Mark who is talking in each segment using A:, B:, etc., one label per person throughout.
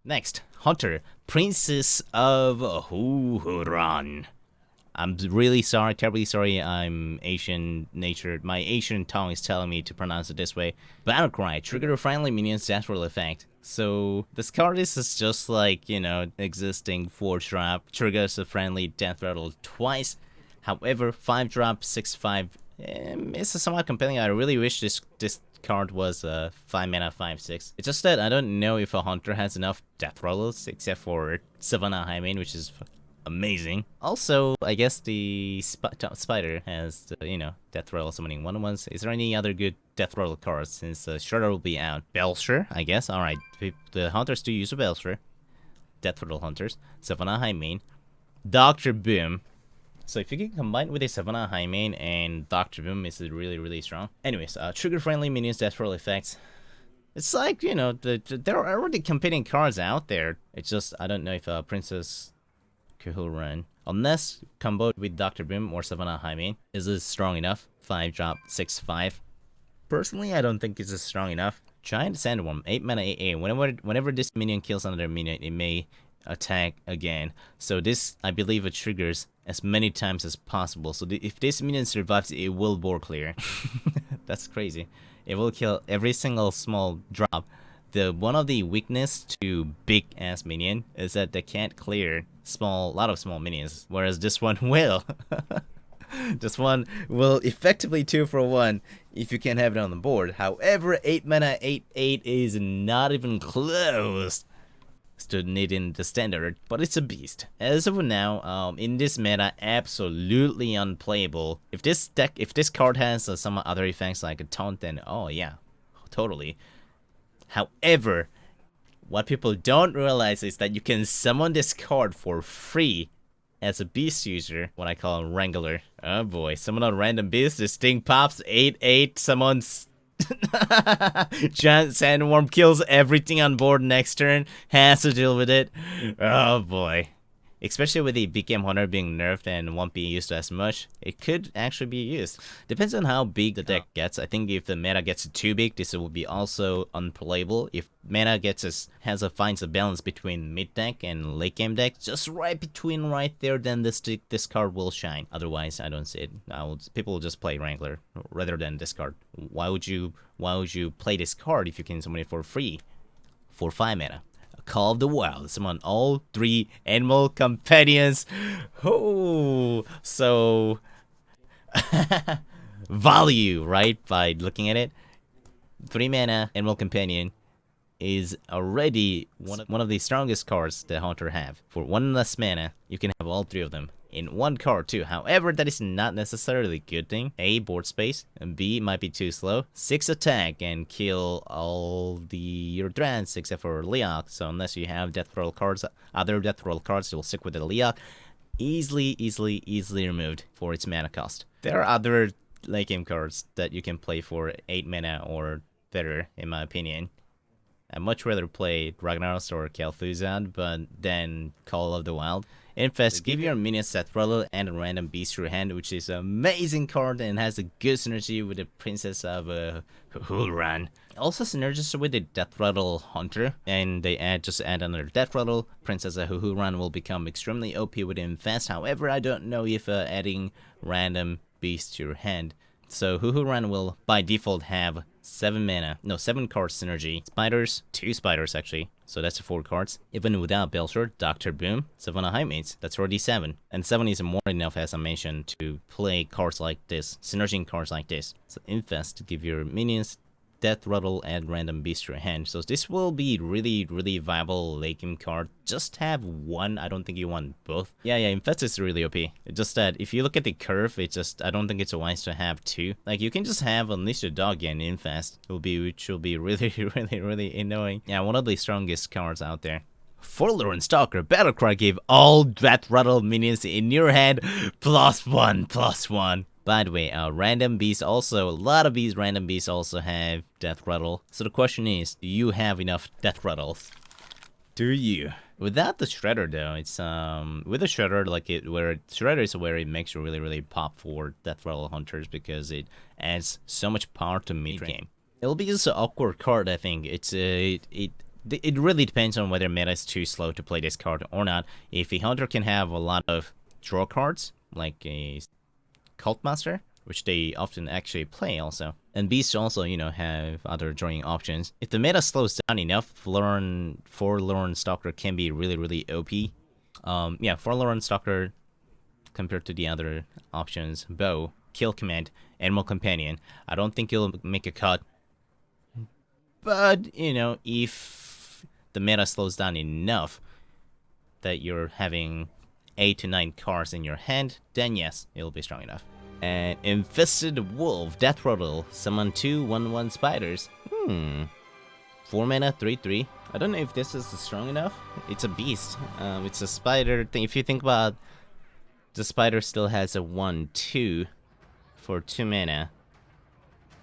A: Next, Hunter, Princess of Huhuran. I'm really sorry, terribly sorry. I'm Asian natured. My Asian tongue is telling me to pronounce it this way. Battlecry, trigger a friendly minion's death roll effect. So this card is just like, you know, existing 4-drop, triggers a friendly death rattle twice. However, 5-drop, 6/5. It's somewhat compelling. I really wish this card was 5 mana 5/6. It's just that I don't know if a Hunter has enough death rolls except for Savannah Highmane, which is amazing. Also, I guess the Spider has, you know, death rattle summoning 1/1s. Is there any other good death rattle cards since Shredder will be out? Belcher, I guess. Alright, the Hunters do use a Belcher. Death rattle Hunters. Savannah Highmane. Dr. Boom. So if you can combine with a Savannah Highmane and Dr. Boom, it's really, really strong. Anyways, trigger-friendly minions death roll effects. It's like, you know, there are already competing cards out there. It's just, I don't know if Princess Kuhulran, unless comboed with Dr. Boom or Savannah Highmane, is this strong enough? 5-drop, 6/5. Personally, I don't think it's strong enough. Giant Sandworm, 8 mana 8/8. Whenever this minion kills another minion, it may attack again. So this, I believe, it triggers as many times as possible. So if this minion survives, it will board clear. That's crazy. It will kill every single small drop. One of the weakness to big ass minion is that they can't clear lot of small minions, whereas this one will. This one will effectively 2 for 1 if you can have it on the board. However, 8 mana 8/8 is not even close to needing the standard, but it's a beast. As of now, in this meta, absolutely unplayable. If this card has some other effects like a taunt, then oh yeah, totally. However, what people don't realize is that you can summon this card for free as a beast user, what I call a wrangler. Oh boy, summon a random beast, this thing pops 8/8, summons Giant Sandworm, kills everything on board next turn, has to deal with it. Oh boy. Especially with the big game Hunter being nerfed and won't be used as much, it could actually be used. Depends on how big the deck gets. I think if the meta gets too big, this will be also unplayable. If meta finds a balance between mid deck and late game deck, just right there, then this card will shine. Otherwise, I don't see it. People will just play Wrangler rather than this card. Why would you play this card if you can summon it for free for 5 mana? Call of the Wild, summon all 3 animal companions. Oh, so value, right? By looking at it, 3 mana animal companion is already one of the strongest cards the Hunter have. For 1 less mana, you can have all 3 of them in 1 card too. However, that is not necessarily a good thing. A, board space, and B, might be too slow. 6 attack and kill all your Drans except for Leok. So unless you have death roll cards, other death roll cards, you'll stick with the Leok. Easily removed for its mana cost. There are other late game cards that you can play for 8 mana or better, in my opinion. I'd much rather play Ragnaros or Kel'Thuzad, but then Call of the Wild. Infest, give your minions death rattle and a random beast to your hand, which is an amazing card and has a good synergy with the Princess of Huhuran. Also synergies with the death rattle Hunter, and they just add another death rattle. Princess of Huhuran will become extremely OP with Infest. However, I don't know if adding random beast to your hand. So Huhuran will by default have 7 cards synergy. Spiders, 2 spiders actually. So that's 4 cards. Even without Belcher, Dr. Boom, Savannah Highmanes, that's already 7. And 7 is more than enough, as I mentioned, to play cards like this, synerging cards like this. So Infest to give your minions death rattle and random beast to your hand. So this will be really viable late game card. Just have 1. I don't think you want both. Yeah, Infest is really OP. It's just that if you look at the curve, I don't think it's wise to have 2. Like, you can just have Unleash the Dog and Infest, which will be really annoying. Yeah, one of the strongest cards out there. Forlorn Stalker, Battlecry, give all death rattle minions in your hand +1/+1. By the way, random beasts also, a lot of these random beasts also have death rattle. So the question is, do you have enough death rattles? Do you? Without the Shredder though, it's with the Shredder, Shredder is where it makes you really pop for death rattle hunters because it adds so much power to mid game. It'll be just an awkward card, I think. It it really depends on whether meta is too slow to play this card or not. If a hunter can have a lot of draw cards, like a Cult Master, which they often actually play also, and beasts also, you know, have other drawing options. If the meta slows down enough, Forlorn Stalker can be really OP. Yeah, Forlorn Stalker compared to the other options, Bow, Kill Command, Animal Companion, I don't think it'll make a cut. But, you know, if the meta slows down enough that you're having 8 to 9 cards in your hand, then yes, it'll be strong enough. And Infested Wolf, Death Rattle, summon 2 1/1 spiders. 4 mana, 3/3. I don't know if this is strong enough. It's a beast. It's a spider thing. If you think about, the spider still has a 1/2 for 2 mana,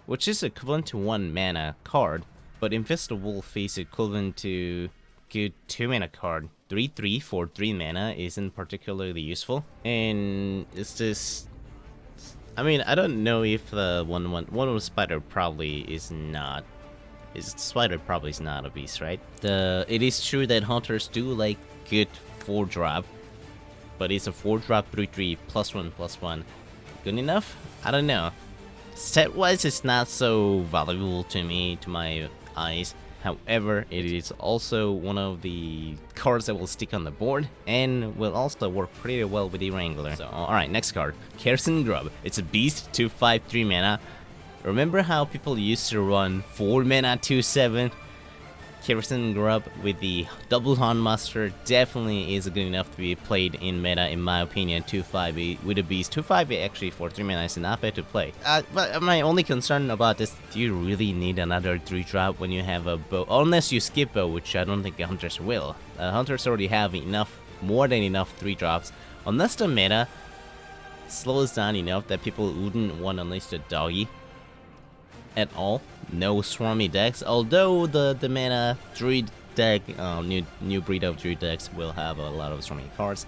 A: which is equivalent to 1 mana card. But Infested Wolf is equivalent to good 2 mana card. 3/3 for 3 mana isn't particularly useful. And it's just, I mean, I don't know if the 1/1 spider probably is not. Spider probably is not a beast, right? It is true that hunters do like good 4-drop, but it's a 4-drop 3/3 +1/+1. Good enough? I don't know. Stat-wise, it's not so valuable to me, to my eyes. However, it is also one of the cards that will stick on the board and will also work pretty well with the Wrangler. So, alright, next card. Kerosene Grub. It's a beast, 2/5, 3 mana. Remember how people used to run 4 mana, 2/7? Kerosene Grub with the double Houndmaster definitely is good enough to be played in meta, in my opinion. 2/5 with a beast. 2/5 actually for 3 mana is not bad to play. But my only concern about this, do you really need another 3-drop when you have a bow? Unless you skip bow, which I don't think the hunters will. Hunters already have enough, more than enough 3-drops. Unless the meta slows down enough that people wouldn't want to unleash the doggy at all. No swarmy decks, although the mana druid deck, new breed of druid decks will have a lot of swarmy cards,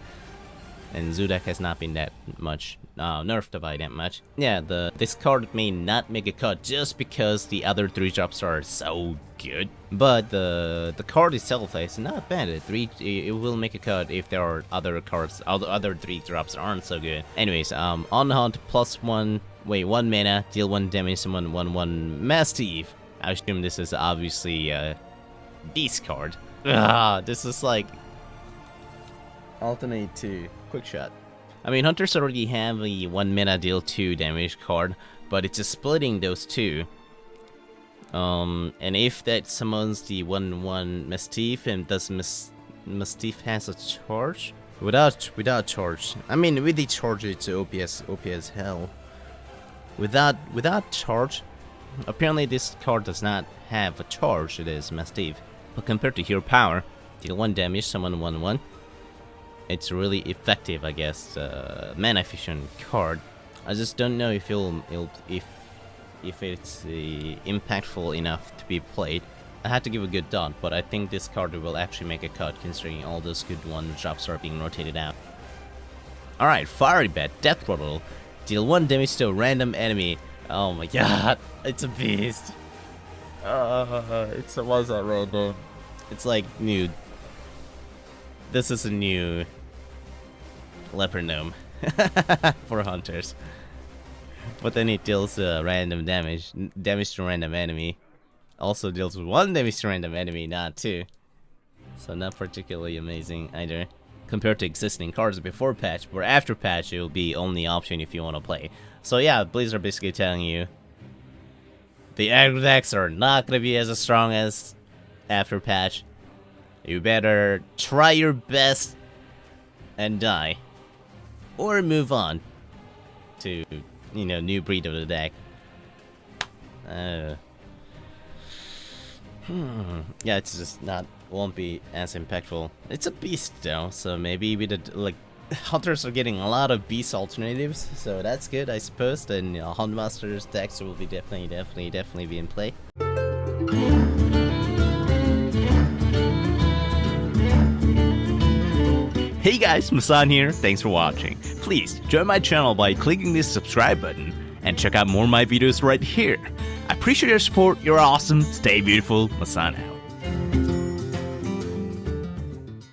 A: and Zoo deck has not been that much nerfed by that much. Yeah, this card may not make a cut just because the other 3-drops are so good, but the card itself is not bad. It will make a cut if there are other cards, other 3-drops aren't so good. Anyways, on hunt +1. Wait, 1 mana, deal 1 damage, summon 1/1 Mastiff. I assume this is obviously a beast card. This is like alternate to quick shot. I mean, hunters already have a 1 mana deal 2 damage card, but it's just splitting those two. And if that summons the 1/1 Mastiff, and does Mastiff has a charge? Without charge. I mean, with the charge, it's OP as hell. Without charge, apparently this card does not have a charge. It is Mastiff, but compared to Hero Power, deal 1 damage, summon 1/1. It's really effective, I guess. Mana efficient card. I just don't know if if it's impactful enough to be played. I had to give a good thought, but I think this card will actually make a cut considering all those good 1-drops are being rotated out. Alright, Fiery Bat, Death Rattle. Deal 1 damage to a random enemy. Oh my god, it's a beast. What's that random? It's like new. This is a new Leopard Gnome for hunters. But then it deals random damage to random enemy. Also deals 1 damage to random enemy, not 2. So not particularly amazing either, compared to existing cards before patch, where after patch it will be only option if you want to play. So yeah, Blizzard are basically telling you the aggro decks are not going to be as strong as after patch. You better try your best and die, or move on to, you know, new breed of the deck. Yeah, it's just won't be as impactful. It's a beast though, so maybe with the hunters are getting a lot of beast alternatives, so that's good, I suppose. Then Houndmaster's decks will be definitely be in play. Hey guys, MaSsan here. Thanks for watching. Please join my channel by clicking this subscribe button and check out more of my videos right here. I appreciate your support. You're awesome. Stay beautiful. MaSsan out.